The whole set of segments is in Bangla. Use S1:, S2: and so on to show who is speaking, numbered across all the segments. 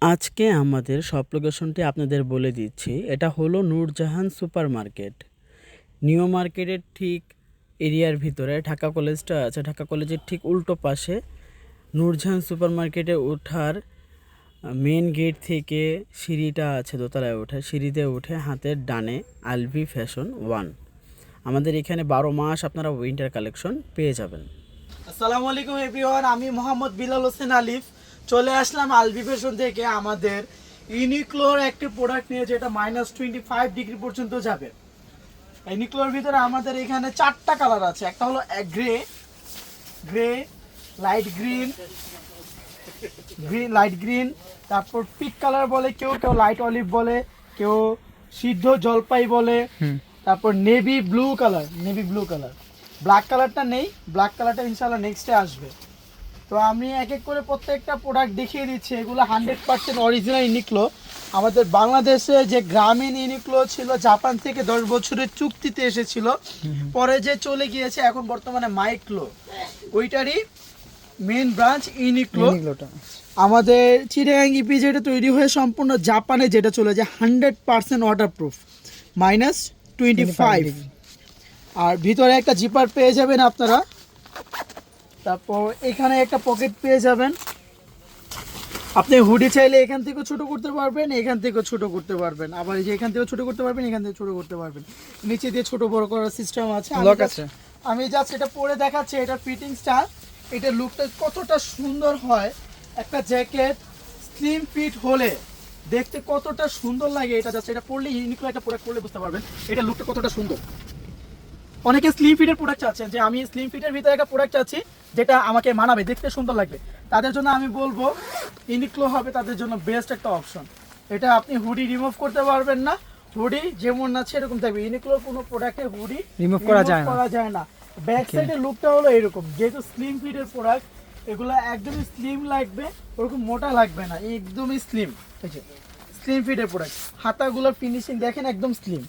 S1: আজকে আমাদের শপ লোকেশনটি আপনাদের বলে দিচ্ছি। এটা হলো নূরজাহান সুপার মার্কেট। নিউ মার্কেটের ঠিক এরিয়ার ভিতরে ঢাকা কলেজটা আছে, ঢাকা কলেজের ঠিক উল্টো পাশে নূরজাহান সুপার মার্কেটে ওঠার মেন গেট থেকে সিঁড়িটা আছে, দোতলায় ওঠে, সিঁড়িতে উঠে হাতের ডানে আলভি ফ্যাশন ওয়ান। আমাদের এখানে 12 মাস আপনারা উইন্টার কালেকশন পেয়ে যাবেন।
S2: আসসালামু আলাইকুম এভরিওয়ান, আমি মোহাম্মদ বিলাল হোসেন আলিফ চলে আসলাম আলভি ফ্যাশন থেকে আমাদের ইউনিক্লোর একটি প্রোডাক্ট নিয়ে, যেটা -25 ডিগ্রি পর্যন্ত যাবে। ইউনিক্লোর ভিতরে আমাদের এখানে 4টা কালার আছে। একটা হলো গ্রে, লাইট গ্রিন, তারপর পিক কালার বলে কেউ, লাইট অলিভ বলে কেউ, সিদ্ধ জলপাই বলে, তারপর নেভি ব্লু কালার। ব্ল্যাক কালারটা নেই, ব্ল্যাক কালারটা ইনশাআল্লাহ নেক্সটে আসবে। তো আমি এক এক করে প্রত্যেকটা প্রোডাক্ট দেখিয়ে দিচ্ছি। এগুলো 100% অরিজিনাল ইউনিক্লো। আমাদের বাংলাদেশে যে গ্রামীণ ইউনিক্লো ছিল, জাপান থেকে 10 বছরের চুক্তিতে এসেছিল, পরে যে চলে গিয়েছে, এখন বর্তমানে মাইক্লো, ওইটারই মেন ব্রাঞ্চ ইউনিক্লোটা। আমাদের চিটাগাং ইপিজেডে তৈরি হয়ে সম্পূর্ণ জাপানে যেটা চলে যায় 100% ওয়াটারপ্রুফ, -25। আর ভিতরে একটা জিপার পেয়ে যাবেন আপনারা। তারপর এখানে একটা পকেট পেয়ে যাবেন। আপনি হুডি চাইলে এখান থেকে ছোট করতে পারবেন, এখান থেকে ছোট করতে পারবেন, আবার এই যে এখান থেকে ছোট করতে পারবেন, এখান থেকে ছোট করতে পারবেন। নিচে দিয়ে ছোট বড় করার সিস্টেম আছে। আমি জাস্ট এটা পরে দেখাচ্ছি, এটা ফিটিংসটা, এটা লুকটা কতটা সুন্দর হয়। একটা জ্যাকেট স্লিম ফিট হলে দেখতে কতটা সুন্দর লাগে, এটা জাস্ট এটা পরলে, ইউনিক্লো একটা প্রোডাক্ট পরলে বুঝতে পারবেন এটা লুকটা কতটা সুন্দর। অনেকে স্লিম ফিটের প্রোডাক্ট চাচ্ছেন, যে আমি স্লিম ফিটের ভিতরে একটা প্রোডাক্ট চাচ্ছি যেটা আমাকে মানাবে, দেখতে সুন্দর লাগবে, তাদের জন্য আমি বলবো ইউনিক্লো হবে তাদের জন্য বেস্ট একটা অপশন। এটা আপনি হুডি রিমুভ করতে পারবেন না, হুডি যেমন আছে এরকম থাকবে। ইউনিক্লোর কোনো প্রোডাক্টে হুডি রিমুভ করা যায় না। ব্যাক সাইডের লুকটা হলো এরকম, যেহেতু স্লিম ফিটের প্রোডাক্ট, এগুলো একদমই স্লিম লাগবে, ওরকম মোটা লাগবে না, একদমই স্লিম। স্লিম ফিটের প্রোডাক্ট, হাতাগুলোর ফিনিশিং দেখেন একদম স্লিম,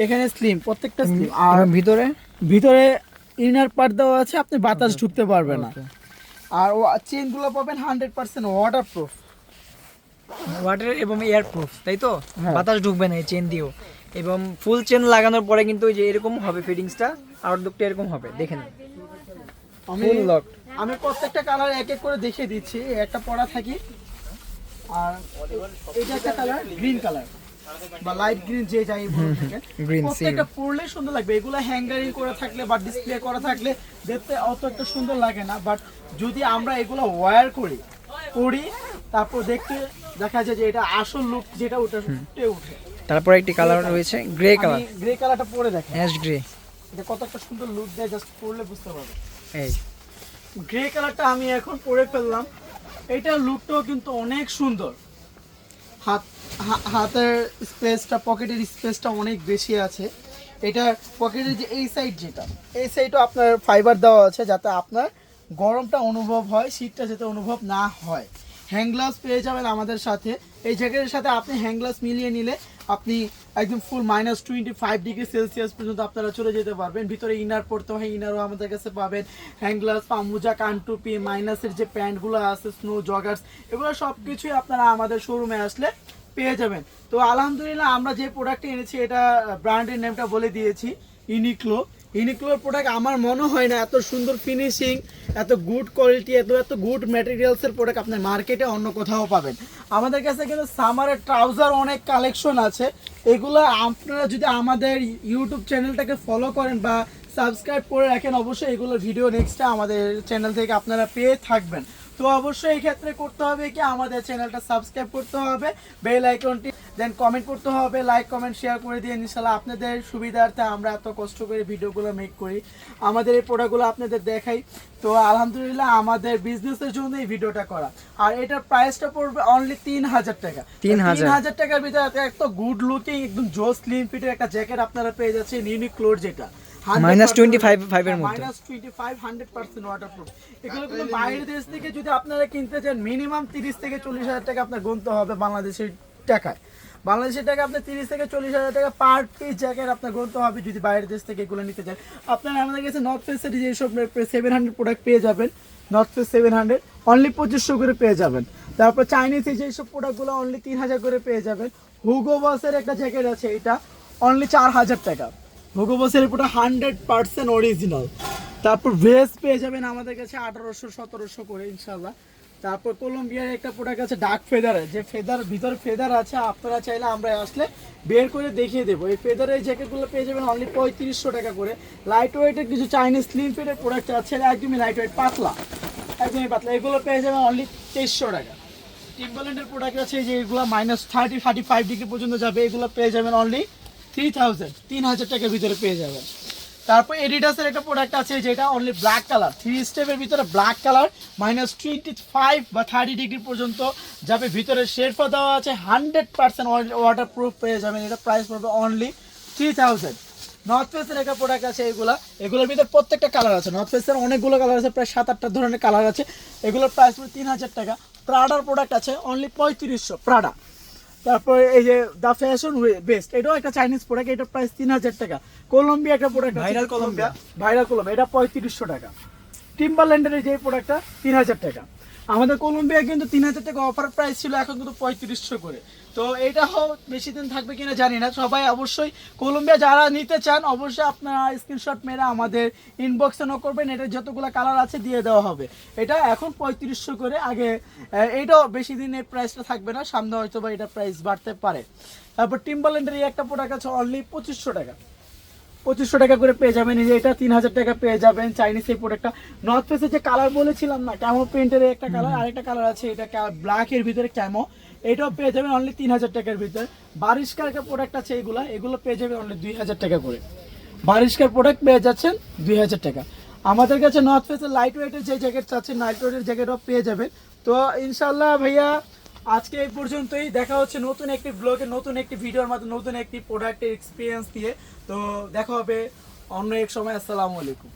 S2: এখানে স্লিম, প্রত্যেকটা স্লিম। আর ভিতরে ইনার পার্ট দেওয়া আছে, আপনি বাতাস ঢুকতে পারবে না। আর চেনগুলো পাবেন 100% ওয়াটারপ্রুফ,
S3: ওয়াটার এবং এয়ার প্রুফ, তাই তো? বাতাস ঢুকবে না এই চেন দিয়েও। এবং ফুল চেন লাগানোর পরে কিন্তু ওই যে এরকম হবে ফিটিংসটা, আউটলুকটা এরকম হবে, দেখেন।
S2: আমি প্রত্যেকটা কালার এক এক করে দেখিয়ে দিচ্ছি, একটা পরা থাকি। আর এটা একটা কালার গ্রিন কালার বা লাইট গ্রিন, যে যাই বলে থাকেন, প্রত্যেকটা পরলে সুন্দর লাগবে। এগুলো হ্যাঙ্গারিং করা থাকলে বা ডিসপ্লে করা থাকলে দেখতে অত একটা সুন্দর লাগে না, বাট যদি আমরা এগুলো ওয়্যার করি তারপর দেখতে দেখা যায় যে এটা আসল লুক যেটা উঠে।
S3: তারপর একটি কালার রয়েছে গ্রে কালার,
S2: গ্রে কালারটা পরে দেখেন,
S3: অ্যাশ গ্রে,
S2: এটা কত একটা সুন্দর লুক দেয়, জাস্ট পরলে বুঝতে পারবে।
S3: এই
S2: গ্রে কালারটা আমি এখন পরে ফেললাম, এইটার লুকটাও কিন্তু অনেক সুন্দর। হাতের স্পেসটা, পকেটের স্পেসটা অনেক বেশি আছে। এটা পকেটের যে এই সাইডও আপনার ফাইবার দেওয়া আছে, যাতে আপনার গরমটা অনুভব হয়, শীতটা যাতে অনুভব না হয়। হ্যান্ড গ্লাভস পেয়ে যাবেন আমাদের সাথে। এই জ্যাকেটের সাথে আপনি হ্যান্ড গ্লাভস মিলিয়ে নিলে আপনি একদম ফুল -25 ডিগ্রি সেলসিয়াস পর্যন্ত আপনারা চলে যেতে পারবেন। ভিতরে ইনার পড়তে হয়, ইনারও আমাদের কাছে পাবেন। হ্যান্ড গ্লাভস, পামুজা, কানটুপি, মাইনাসের যে প্যান্টগুলো আছে, স্নো জগার্স, এগুলো সব কিছুই আপনারা আমাদের শোরুমে আসলে পেয়ে যাবেন। তো আলহামদুলিল্লাহ, আমরা যে প্রোডাক্টটা এনেছি, এটা ব্র্যান্ডের নেমটা বলে দিয়েছি, ইউনিক্লোর প্রোডাক্ট। আমার মনে হয় না এত সুন্দর ফিনিশিং, এত গুড কোয়ালিটি, এত গুড ম্যাটেরিয়ালসের প্রোডাক্ট আপনি মার্কেটে অন্য কোথাও পাবেন। আমাদের কাছে কিন্তু সামারের ট্রাউজার অনেক কালেকশন আছে। এগুলো আপনারা যদি আমাদের ইউটিউব চ্যানেলটাকে ফলো করেন বা সাবস্ক্রাইব করে রাখেন, অবশ্যই এগুলোর ভিডিও নেক্সটে আমাদের চ্যানেল থেকে আপনারা পেয়ে থাকবেন। তো অবশ্যই এই ক্ষেত্রে করতে হবে কি, আমাদের চ্যানেলটা সাবস্ক্রাইব করতে হবে, বেল আইকনটি, দেন কমেন্ট করতে হবে, লাইক কমেন্ট শেয়ার করে দিয়ে। ইনশাআল্লাহ আপনাদের সুবিধার্থে আমরা এত কষ্ট করে ভিডিওগুলো মেক করি, আমাদের এই প্রোডাক্টগুলো আপনাদের দেখাই। তো আলহামদুলিল্লাহ, আমাদের বিজনেসের জন্য এই ভিডিওটা করা। আর এটার প্রাইসটা পড়বে অনলি 3000 টাকা। 3000 টাকার ভিতরে এত গুড লুকিং, একদম জোস স্লিম ফিটের একটা জ্যাকেট আপনারা পেয়ে যাচ্ছেন ইউনিক্লোর, যেটা
S3: -25 এর মধ্যে,
S2: -25 100% ওয়াটারপ্রুফ। এগুলো কিন্তু বাইরের দেশ থেকে যদি আপনারা কিনতে চান, মিনিমাম 30 থেকে 40 হাজার টাকা আপনার গুনতে হবে বাংলাদেশের টাকায়। আপনি 30 থেকে 40 হাজার টাকা পার পিস জ্যাকেট আপনার গুনতে হবে যদি বাইরের দেশ থেকে এগুলো নিতে চান। আপনারা আমাদের কাছে নর্থ ফেসের যেসব 700 প্রোডাক্ট পেয়ে যাবেন, নর্থ ফেস 700 অনলি 2500 করে পেয়ে যাবেন। তারপর চাইনিজ এই যেসব প্রোডাক্টগুলো অনলি 3000 করে পেয়ে যাবেন। হুগো বসের একটা জ্যাকেট আছে, এটা অনলি 4000 টাকা। হুগো বসের পুরো 100% অরিজিনাল। তারপর ভেস্ট পেয়ে যাবেন আমাদের কাছে 1800-1700 করে ইনশাল্লাহ। তারপর কলম্বিয়ার একটা প্রোডাক্ট আছে ডার্ক ফেদারের, যে ফেদার ভিতরে ফেদার আছে, আপনারা চাইলে আমরা আসলে বের করে দেখিয়ে দেবো। এই ফেদারের এই জ্যাকেটগুলো পেয়ে যাবেন অনলি 3500 টাকা করে। লাইট ওয়েটের কিছু চাইনিজ স্লিম ফিটের প্রোডাক্ট আছে, একদমই লাইট ওয়েট, পাতলা, একদমই পাতলা, এগুলো পেয়ে যাবেন অনলি 2300 টাকা। টিম্বারল্যান্ডের প্রোডাক্ট আছে যে এগুলো -30-35 ডিগ্রি পর্যন্ত যাবে, এগুলো পেয়ে যাবেন অনলি 3000 টাকার ভিতরে পেয়ে যাবেন। তারপর এডিডাসের একটা প্রোডাক্ট আছে যেটা অনলি ব্ল্যাক কালার, 3 স্টেপের ভিতরে ব্ল্যাক কালার, -25 বা 30 ডিগ্রি পর্যন্ত যাবে, ভিতরে শেরফা দেওয়া আছে, 100% ওয়াটার প্রুফ পেয়ে যাবেন। এটা প্রাইস পড়বে অনলি 3000। নর্থ ফেসের একটা প্রোডাক্ট আছে, এগুলোর ভিতরে প্রত্যেকটা কালার আছে। নর্থ ফেসের অনেকগুলো কালার আছে, প্রায় 7-8টা ধরনের কালার আছে। এগুলোর প্রাইস পড়বে 3000 টাকা। প্রাডার প্রোডাক্ট আছে অনলি 3500 প্রাডা। তারপরে এই যে দ্য ফ্যাশন বেস্ট, এটাও একটা চাইনিজ প্রোডাক্ট, এটার প্রাইস 3000 টাকা। কলম্বিয়া একটা প্রোডাক্ট
S3: ভাইরাল কলম্বিয়া,
S2: এটা 3500 টাকা। টিম্বারল্যান্ডের যে প্রোডাক্টটা 3000 টাকা। আমাদের কলম্বিয়া কিন্তু 3000 টাকা অফার প্রাইস ছিল, এখন কিন্তু 3500 করে। তো এটা বেশি দিন থাকবে কিনা জানি না। সবাই অবশ্যই কলম্বিয়া যারা নিতে চান অবশ্যই আপনারা স্ক্রিনশট মেরে আমাদের ইনবক্সে নক করবেন, এটা যতগুলো কালার আছে দিয়ে দেওয়া হবে। এটা এখন 3500 করে, আগে এটাও বেশি দিন এই প্রাইসটা থাকবে না, সামনে হয়তো বা এটা প্রাইস বাড়তে পারে। তারপর টিম্বারল্যান্ডের এই একটা প্রোডাক্ট আছে অনলি 2500 টাকা। 2500 টাকা করে পেয়ে যাবেন। এই যে এটা 3000 টাকা পেয়ে যাবেন চাইনিজ এই প্রোডাক্টটা। নর্থ ফেসের যে কালার বলেছিলাম না, ক্যামো প্রিন্টের একটা কালার, আরেকটা কালার আছে এটা ব্ল্যাকের ভিতরে ক্যামো, এটাও পেয়ে যাবেন অনলি 3000 টাকার ভিতরে। বারিশকার একটা প্রোডাক্ট আছে, এগুলো পেয়ে যাবেন অনলি 2000 টাকা করে। বারিশকার প্রোডাক্ট পেয়ে যাচ্ছেন 2000 টাকা। আমাদের কাছে নর্থ ফেসের লাইট ওয়েটের যে জ্যাকেট আছে, লাইট ওয়েটের জ্যাকেটও পেয়ে যাবেন। তো ইনশাল্লাহ ভাইয়া আজকে এই পর্যন্তই, দেখা হচ্ছে নতুন একটি ব্লগে, নতুন একটি ভিডিওর মাধ্যমে, নতুন একটি প্রোডাক্টের এক্সপিরিয়েন্স দিয়ে। তো দেখা হবে অন্য এক সময়। আসসালামু আলাইকুম।